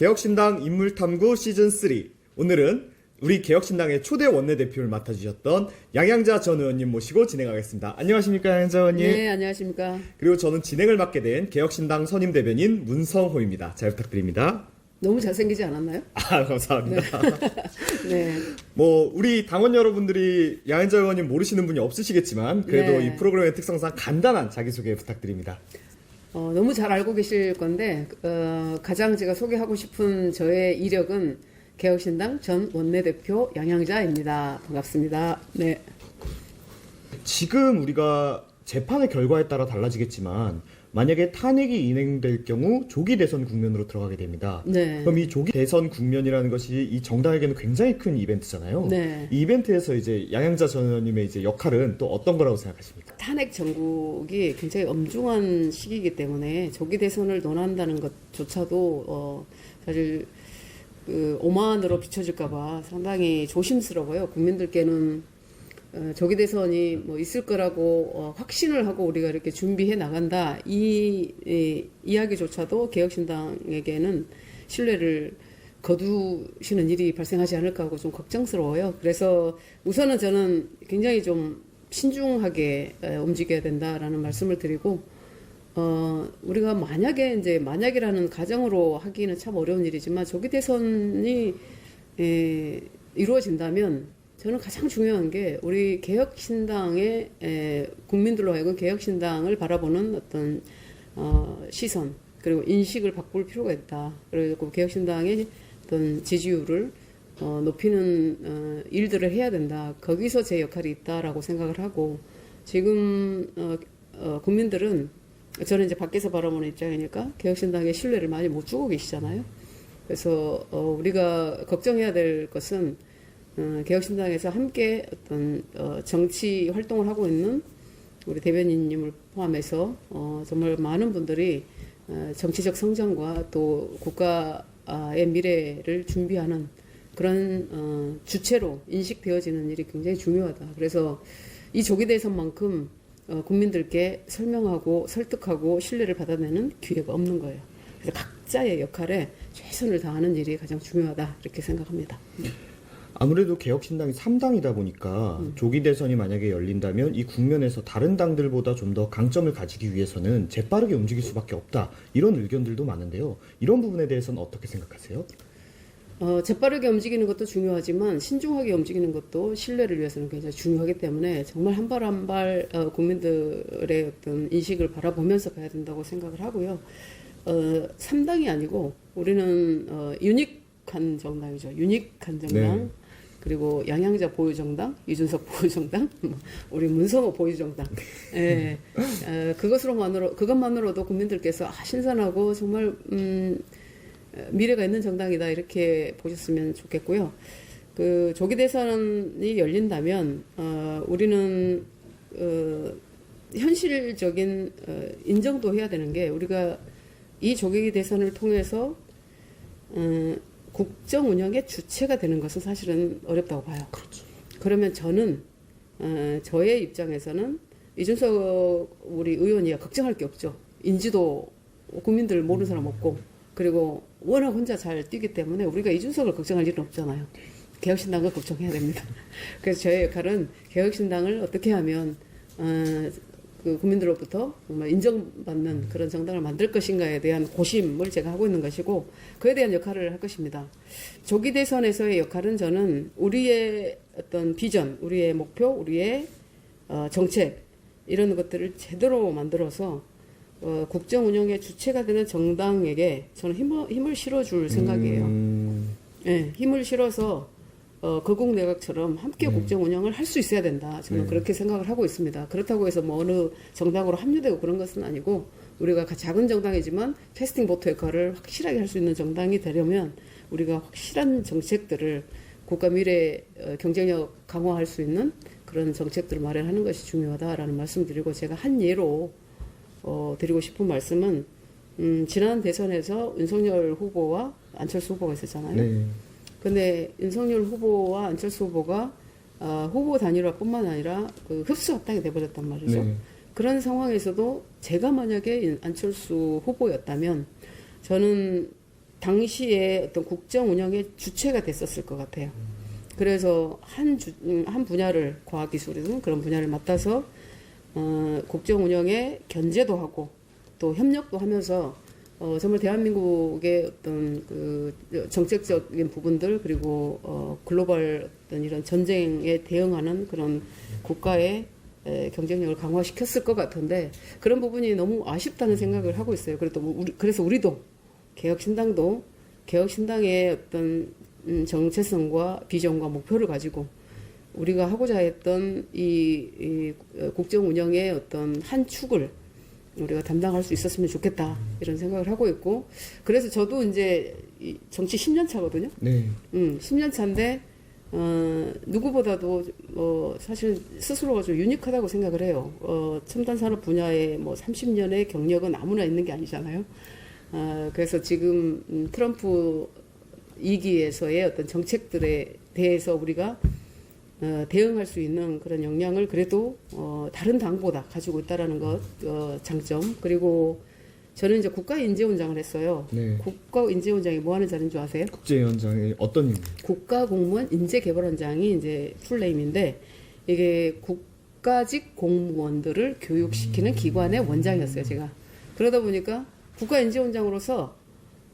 개혁신당 인물탐구 시즌3. 오늘은 우리 개혁신당의 초대 원내대표를 맡아주셨던 양양자 전 의원님 모시고 진행하겠습니다. 안녕하십니까, 양양자 의원님. 네, 안녕하십니까. 그리고 저는 진행을 맡게 된 개혁신당 선임 대변인 문성호입니다. 잘 부탁드립니다. 너무 잘생기지 않았나요? 아, 감사합니다. 네. 뭐 우리 당원 여러분들이 양양자 의원님 모르시는 분이 없으시겠지만 그래도 네. 이 프로그램의 특성상 간단한 자기소개 부탁드립니다. 너무 잘 알고 계실 건데 가장 제가 소개하고 싶은 저의 이력은 개혁신당 전 원내대표 양양자입니다. 반갑습니다. 네. 지금 우리가 재판의 결과에 따라 달라지겠지만 만약에 탄핵이 인행될 경우 조기 대선 국면으로 들어가게 됩니다. 네. 그럼 이 조기 대선 국면이라는 것이 이 정당에게는 굉장히 큰 이벤트잖아요. 네. 이 이벤트에서 이제 양양자 전 의원님의 이제 역할은 또 어떤 거라고 생각하십니까? 탄핵 정국이 굉장히 엄중한 시기이기 때문에 조기 대선을 논한다는 것조차도 사실 오만으로 비춰질까봐 상당히 조심스러워요. 국민들께는 조기 대선이 뭐 있을 거라고 확신을 하고 우리가 이렇게 준비해 나간다. 이 이야기조차도 개혁신당에게는 신뢰를 거두시는 일이 발생하지 않을까 하고 좀 걱정스러워요. 그래서 우선은 저는 굉장히 좀 신중하게 움직여야 된다라는 말씀을 드리고, 우리가 만약이라는 가정으로 하기는 참 어려운 일이지만 조기 대선이 이루어진다면 저는 가장 중요한 게 우리 개혁신당의 국민들로 하여금 개혁신당을 바라보는 어떤 시선 그리고 인식을 바꿀 필요가 있다. 그리고 개혁신당의 어떤 지지율을 높이는 일들을 해야 된다. 거기서 제 역할이 있다라고 생각을 하고 지금 국민들은 저는 이제 밖에서 바라보는 입장이니까 개혁신당의 신뢰를 많이 못 주고 계시잖아요. 그래서 우리가 걱정해야 될 것은 개혁신당에서 함께 어떤 정치 활동을 하고 있는 우리 대변인님을 포함해서 정말 많은 분들이 정치적 성장과 또 국가의 미래를 준비하는 그런 주체로 인식되어지는 일이 굉장히 중요하다. 그래서 이 조기 대선만큼 국민들께 설명하고 설득하고 신뢰를 받아내는 기회가 없는 거예요. 그래서 각자의 역할에 최선을 다하는 일이 가장 중요하다 이렇게 생각합니다. 아무래도 개혁신당이 3당이다 보니까 조기 대선이 만약에 열린다면 이 국면에서 다른 당들보다 좀 더 강점을 가지기 위해서는 재빠르게 움직일 수밖에 없다. 이런 의견들도 많은데요. 이런 부분에 대해서는 어떻게 생각하세요? 재빠르게 움직이는 것도 중요하지만 신중하게 움직이는 것도 신뢰를 위해서는 굉장히 중요하기 때문에 정말 한 발 한 발 국민들의 어떤 인식을 바라보면서 가야 된다고 생각을 하고요. 3당이 아니고 우리는 유닉한 정당이죠. 유닉한 정당. 네. 그리고 양양자 보유정당, 이준석 보유정당, 우리 문성호 보유정당. 예. 그것만으로도 국민들께서 신선하고 정말 미래가 있는 정당이다 이렇게 보셨으면 좋겠고요. 그 조기 대선이 열린다면 우리는 현실적인 인정도 해야 되는 게 우리가 이 조기 대선을 통해서 국정 운영의 주체가 되는 것은 사실은 어렵다고 봐요. 그렇죠. 그러면 저는 저의 입장에서는 이준석 우리 의원이 걱정할 게 없죠. 인지도 국민들 모르는 사람 없고 그리고 워낙 혼자 잘 뛰기 때문에 우리가 이준석을 걱정할 일은 없잖아요. 개혁신당을 걱정해야 됩니다. 그래서 저의 역할은 개혁신당을 어떻게 하면 그 국민들로부터 정말 인정받는 그런 정당을 만들 것인가에 대한 고심을 제가 하고 있는 것이고 그에 대한 역할을 할 것입니다. 조기 대선에서의 역할은 저는 우리의 어떤 비전, 우리의 목표, 우리의 정책 이런 것들을 제대로 만들어서 국정 운영의 주체가 되는 정당에게 저는 힘을 실어줄 생각이에요. 네, 힘을 실어서 거국 내각처럼 함께 국정 운영을 할 수 있어야 된다. 저는 그렇게 생각을 하고 있습니다. 그렇다고 해서 뭐 어느 정당으로 합류되고 그런 것은 아니고 우리가 작은 정당이지만 캐스팅 보트 역할을 확실하게 할 수 있는 정당이 되려면 우리가 확실한 정책들을 국가 미래 경쟁력 강화할 수 있는 그런 정책들을 마련하는 것이 중요하다라는 말씀드리고 제가 한 예로 드리고 싶은 말씀은 지난 대선에서 윤석열 후보와 안철수 후보가 있었잖아요. 네. 근데 윤석열 후보와 안철수 후보가 후보 단일화뿐만 아니라 그 흡수합당이 돼버렸단 말이죠. 네. 그런 상황에서도 제가 만약에 안철수 후보였다면 저는 당시에 어떤 국정 운영의 주체가 됐었을 것 같아요. 그래서 한 분야를 과학기술이든 그런 분야를 맡아서 국정 운영에 견제도 하고 또 협력도 하면서 정말 대한민국의 어떤 그 정책적인 부분들 그리고 글로벌 어떤 이런 전쟁에 대응하는 그런 국가의 경쟁력을 강화시켰을 것 같은데 그런 부분이 너무 아쉽다는 생각을 하고 있어요. 그래서 우리도 개혁신당의 어떤 정체성과 비전과 목표를 가지고 우리가 하고자 했던 이 국정 운영의 어떤 한 축을 우리가 담당할 수 있었으면 좋겠다 이런 생각을 하고 있고 그래서 저도 이제 정치 10년 차거든요. 네. 10년 차인데 누구보다도 사실 스스로가 좀 유니크하다고 생각을 해요. 첨단 산업 분야에 뭐 30년의 경력은 아무나 있는 게 아니잖아요. 그래서 지금 트럼프 2기에서의 어떤 정책들에 대해서 우리가 대응할 수 있는 그런 역량을 그래도 다른 당보다 가지고 있다라는 것 장점. 그리고 저는 이제 국가인재원장을 했어요. 네. 국가인재원장이 뭐 하는 자리인 줄 아세요? 국제위원장의 어떤 의미? 국가공무원 인재개발원장이 이제 풀네임인데 이게 국가직 공무원들을 교육시키는 기관의 원장이었어요, 제가. 그러다 보니까 국가인재원장으로서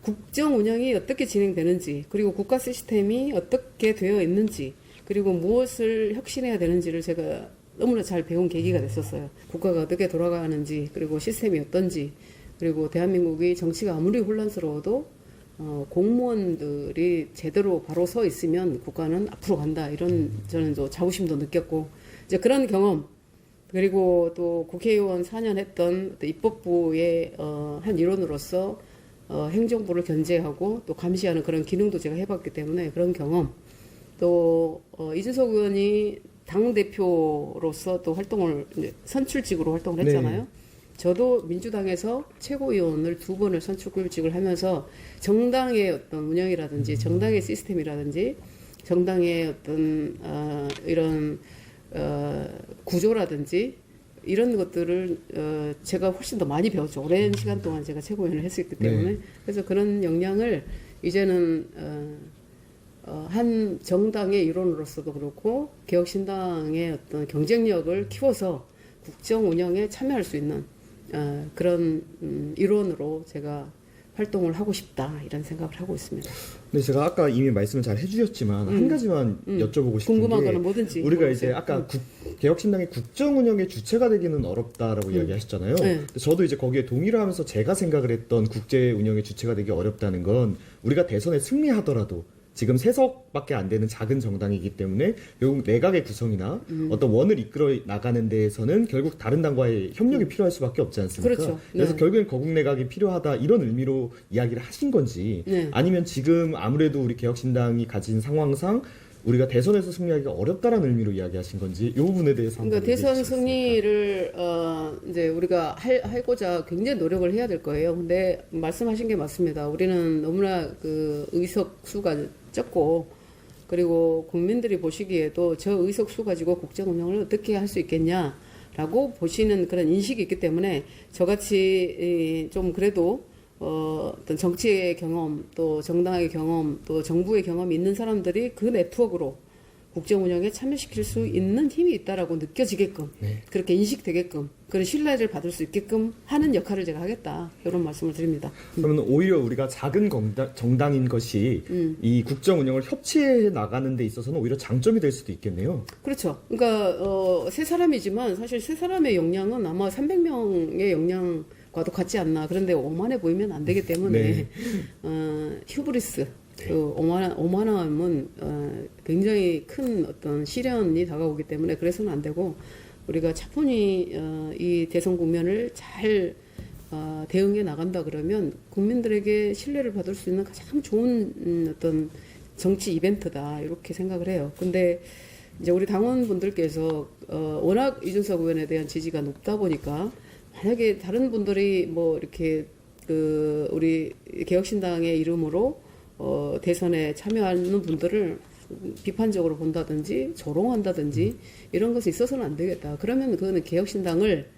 국정 운영이 어떻게 진행되는지 그리고 국가 시스템이 어떻게 되어 있는지 그리고 무엇을 혁신해야 되는지를 제가 너무나 잘 배운 계기가 됐었어요. 국가가 어떻게 돌아가는지 그리고 시스템이 어떤지 그리고 대한민국의 정치가 아무리 혼란스러워도 공무원들이 제대로 바로 서 있으면 국가는 앞으로 간다 이런 저는 또 자부심도 느꼈고 이제 그런 경험 그리고 또 국회의원 4년 했던 입법부의 한 일원으로서 행정부를 견제하고 또 감시하는 그런 기능도 제가 해봤기 때문에 그런 경험 또 이준석 의원이 당 대표로서 또 활동을 이제 선출직으로 활동을 했잖아요. 네. 저도 민주당에서 최고위원을 2번을 선출직을 하면서 정당의 어떤 운영이라든지 정당의 시스템이라든지 정당의 어떤 이런 구조라든지 이런 것들을 제가 훨씬 더 많이 배웠죠. 오랜 시간 동안 제가 최고위원을 했었기 때문에 네. 그래서 그런 역량을 이제는 한 정당의 일원으로서도 그렇고 개혁신당의 어떤 경쟁력을 키워서 국정 운영에 참여할 수 있는 그런 일원으로 제가 활동을 하고 싶다 이런 생각을 하고 있습니다. 근데 제가 아까 이미 말씀을 잘 해주셨지만 한 가지만 여쭤보고 싶은 궁금한 게 거는 뭐든지 우리가 물어보세요. 이제 아까 개혁신당이 국정 운영의 주체가 되기는 어렵다라고 이야기하셨잖아요. 네. 저도 이제 거기에 동의를 하면서 제가 생각을 했던 국제 운영의 주체가 되기 어렵다는 건 우리가 대선에 승리하더라도 지금 3석밖에 안 되는 작은 정당이기 때문에 결국 내각의 구성이나 어떤 원을 이끌어 나가는 데에서는 결국 다른 당과의 협력이 필요할 수밖에 없지 않습니까? 그렇죠. 그래서 네. 결국엔 거국 내각이 필요하다 이런 의미로 이야기를 하신 건지 네. 아니면 지금 아무래도 우리 개혁신당이 가진 상황상 우리가 대선에서 승리하기가 어렵다라는 의미로 이야기하신 건지 이 부분에 대해서 한번 그러니까 대선 얘기해 주시겠습니까? 승리를 이제 우리가 하고자 굉장히 노력을 해야 될 거예요. 근데 말씀하신 게 맞습니다. 우리는 너무나 그 의석 수가 적고 그리고 국민들이 보시기에도 저 의석 수 가지고 국정 운영을 어떻게 할 수 있겠냐라고 보시는 그런 인식이 있기 때문에 저같이 좀 그래도 어떤 정치의 경험, 또 정당의 경험, 또 정부의 경험이 있는 사람들이 그 네트워크로 국정 운영에 참여시킬 수 있는 힘이 있다라고 느껴지게끔 네. 그렇게 인식되게끔 그런 신뢰를 받을 수 있게끔 하는 역할을 제가 하겠다 이런 말씀을 드립니다. 그러면 오히려 우리가 작은 정당인 것이 이 국정 운영을 협치해 나가는 데 있어서는 오히려 장점이 될 수도 있겠네요. 그렇죠. 그러니까 세 사람이지만 사실 세 사람의 역량은 아마 300명의 역량과도 같지 않나. 그런데 오만해 보이면 안 되기 때문에 휴브리스 그 오만함은 굉장히 큰 어떤 시련이 다가오기 때문에 그래서는 안 되고 우리가 차분히 이 대선 국면을 잘 대응해 나간다 그러면 국민들에게 신뢰를 받을 수 있는 가장 좋은 어떤 정치 이벤트다 이렇게 생각을 해요. 근데 이제 우리 당원분들께서 워낙 이준석 의원에 대한 지지가 높다 보니까 만약에 다른 분들이 뭐 이렇게 그 우리 개혁신당의 이름으로 대선에 참여하는 분들을 비판적으로 본다든지 조롱한다든지 이런 것이 있어서는 안 되겠다. 그러면 그거는 개혁신당을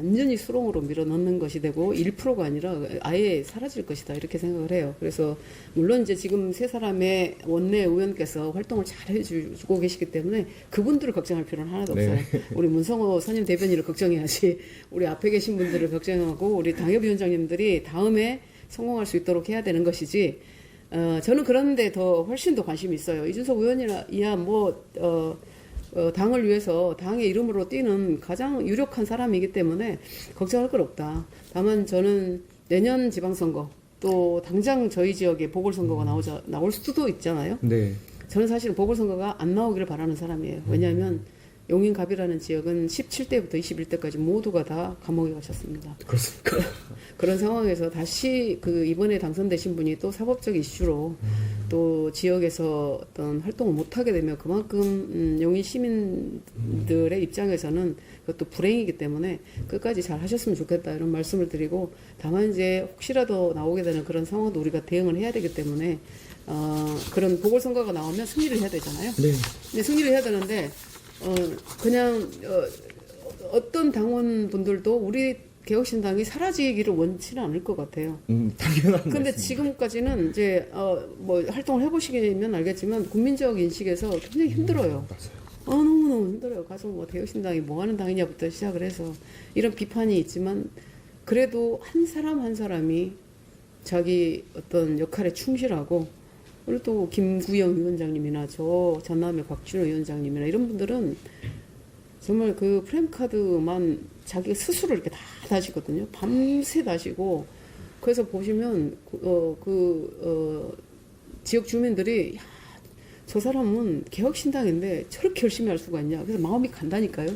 완전히 수렁으로 밀어넣는 것이 되고 1%가 아니라 아예 사라질 것이다 이렇게 생각을 해요. 그래서 물론 이제 지금 세 사람의 원내 의원께서 활동을 잘 해주고 계시기 때문에 그분들을 걱정할 필요는 하나도 없어요. 네. 우리 문성호 선임 대변인을 걱정해야지 우리 앞에 계신 분들을 걱정하고 우리 당협위원장님들이 다음에 성공할 수 있도록 해야 되는 것이지. 저는 그런데 더 훨씬 더 관심이 있어요. 이준석 의원이야 당을 위해서 당의 이름으로 뛰는 가장 유력한 사람이기 때문에 걱정할 건 없다. 다만 저는 내년 지방선거 또 당장 저희 지역에 보궐선거가 나올 수도 있잖아요. 네. 저는 사실 보궐선거가 안 나오기를 바라는 사람이에요. 왜냐하면 용인갑이라는 지역은 17대부터 21대까지 모두가 다 감옥에 가셨습니다. 그렇습니까? 그런 상황에서 다시 그 이번에 당선되신 분이 또 사법적 이슈로 또 지역에서 어떤 활동을 못하게 되면 그만큼 용인 시민들의 입장에서는 그것도 불행이기 때문에 끝까지 잘 하셨으면 좋겠다 이런 말씀을 드리고 다만 이제 혹시라도 나오게 되는 그런 상황도 우리가 대응을 해야 되기 때문에 그런 보궐선거가 나오면 승리를 해야 되잖아요. 네. 근데 승리를 해야 되는데 그냥 어떤 당원분들도 우리 개혁신당이 사라지기를 원치는 않을 것 같아요. 당연한 근데 말씀입니다. 지금까지는 이제 뭐 활동을 해보시면 알겠지만 국민적 인식에서 굉장히 힘들어요. 맞아요. 너무너무 힘들어요. 가서 뭐 개혁신당이 뭐 하는 당이냐부터 시작을 해서 이런 비판이 있지만 그래도 한 사람 한 사람이 자기 어떤 역할에 충실하고 그리고 또 김구영 위원장님이나 저 전남의 곽준호 위원장님이나 이런 분들은 정말 그 프레임카드만 자기 스스로 이렇게 다 다시거든요. 밤새 다시고 그래서 보시면 지역 주민들이 야, 저 사람은 개혁신당인데 저렇게 열심히 할 수가 있냐. 그래서 마음이 간다니까요.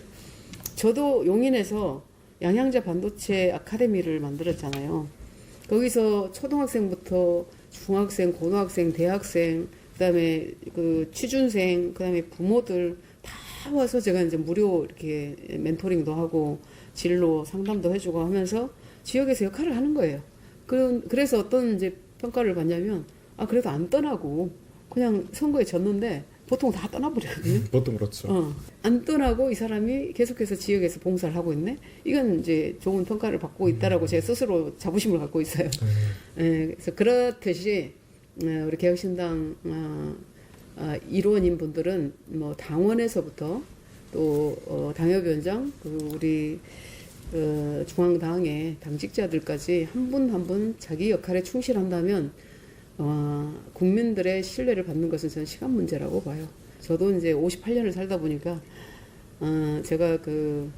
저도 용인에서 양양자 반도체 아카데미를 만들었잖아요. 거기서 초등학생부터 중학생, 고등학생, 대학생, 그다음에 그 취준생, 그다음에 부모들 다 와서 제가 이제 무료 이렇게 멘토링도 하고 진로 상담도 해주고 하면서 지역에서 역할을 하는 거예요. 그래서 어떤 이제 평가를 받냐면 그래도 안 떠나고 그냥 선거에 졌는데 보통 다 떠나버리거든요. 보통 그렇죠. 안 떠나고 이 사람이 계속해서 지역에서 봉사를 하고 있네. 이건 이제 좋은 평가를 받고 있다라고 제 스스로 자부심을 갖고 있어요. 그래서 그렇듯이 우리 개혁신당 일원인 분들은 뭐 당원에서부터 또 당협위원장, 우리 중앙당의 당직자들까지 한 분 한 분 자기 역할에 충실한다면 국민들의 신뢰를 받는 것은 저는 시간 문제라고 봐요. 저도 이제 58년을 살다 보니까 제가 그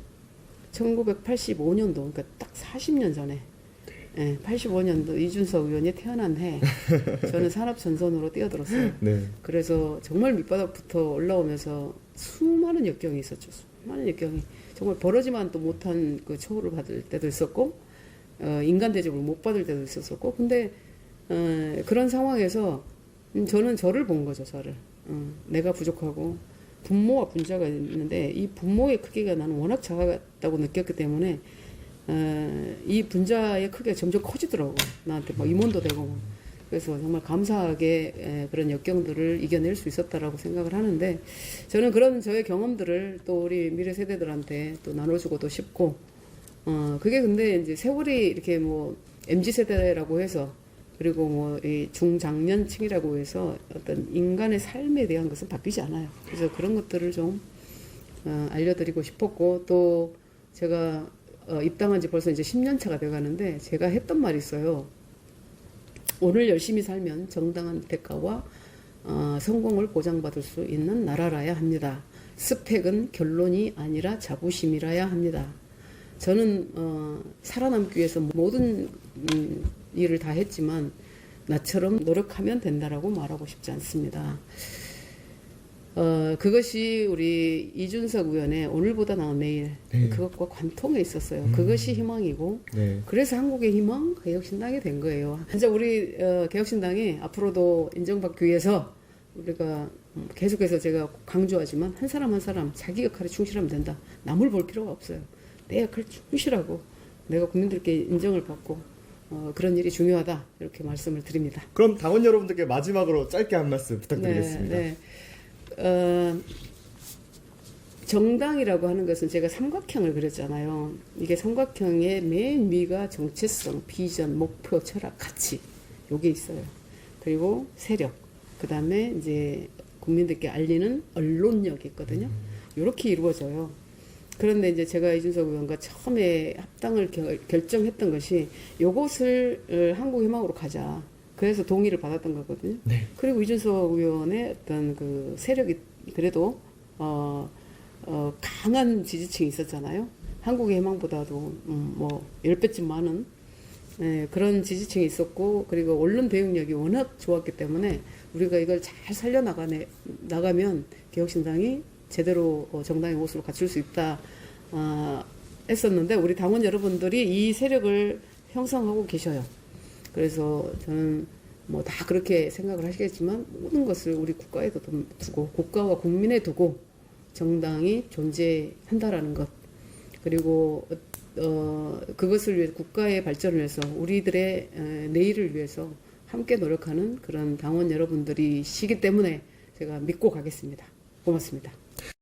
1985년도 그러니까 딱 40년 전에 85년도 이준석 의원이 태어난 해 저는 산업전선으로 뛰어들었어요. 네. 그래서 정말 밑바닥부터 올라오면서 수많은 역경이 있었죠. 수많은 역경이 정말 벌어지만 또 못한 그 처우를 받을 때도 있었고 인간 대접을 못 받을 때도 있었고 근데 그런 상황에서 저는 저를 본 거죠. 저를 내가 부족하고 분모와 분자가 있는데 이 분모의 크기가 나는 워낙 작았다고 느꼈기 때문에 이 분자의 크기가 점점 커지더라고. 나한테 막 임원도 되고 그래서 정말 감사하게 그런 역경들을 이겨낼 수 있었다라고 생각을 하는데 저는 그런 저의 경험들을 또 우리 미래 세대들한테 또 나눠주고도 싶고 그게 근데 이제 세월이 이렇게 뭐 MZ 세대라고 해서 그리고 뭐 이 중장년층이라고 해서 어떤 인간의 삶에 대한 것은 바뀌지 않아요. 그래서 그런 것들을 좀 알려드리고 싶었고 또 제가 입당한 지 벌써 이제 10년 차가 돼가는데 제가 했던 말이 있어요. 오늘 열심히 살면 정당한 대가와 성공을 보장받을 수 있는 나라라야 합니다. 스펙은 결론이 아니라 자부심이라야 합니다. 저는 살아남기 위해서 모든 일을 다 했지만 나처럼 노력하면 된다라고 말하고 싶지 않습니다. 그것이 우리 이준석 의원의 오늘보다 나은 내일 그것과 관통해 있었어요. 그것이 희망이고 그래서 한국의 희망 개혁신당이 된 거예요. 진짜 우리 개혁신당이 앞으로도 인정받기 위해서 우리가 계속해서 제가 강조하지만 한 사람 한 사람 자기 역할에 충실하면 된다. 남을 볼 필요가 없어요. 내 역할에 충실하고 내가 국민들께 인정을 받고 그런 일이 중요하다 이렇게 말씀을 드립니다. 그럼 당원 여러분들께 마지막으로 짧게 한 말씀 부탁드리겠습니다. 정당이라고 하는 것은 제가 삼각형을 그렸잖아요. 이게 삼각형의 맨 위가 정체성, 비전, 목표, 철학, 가치 요게 있어요. 그리고 세력, 그 다음에 이제 국민들께 알리는 언론력이 있거든요. 이렇게 이루어져요. 그런데 이제 제가 이준석 의원과 처음에 합당을 결정했던 것이 요것을 한국희망으로 가자. 그래서 동의를 받았던 거거든요. 네. 그리고 이준석 의원의 어떤 그 세력이 그래도 강한 지지층이 있었잖아요. 한국의 희망보다도 뭐 10배쯤 많은 그런 지지층이 있었고, 그리고 언론 대응력이 워낙 좋았기 때문에 우리가 이걸 잘 나가면 개혁신당이 제대로 정당의 모습을 갖출 수 있다 했었는데, 우리 당원 여러분들이 이 세력을 형성하고 계셔요. 그래서 저는 뭐 다 그렇게 생각을 하시겠지만 모든 것을 우리 국가에 두고, 국가와 국민에 두고 정당이 존재한다라는 것, 그리고 그것을 위해 국가의 발전을 위해서 우리들의 내일을 위해서 함께 노력하는 그런 당원 여러분들이시기 때문에 제가 믿고 가겠습니다. 고맙습니다.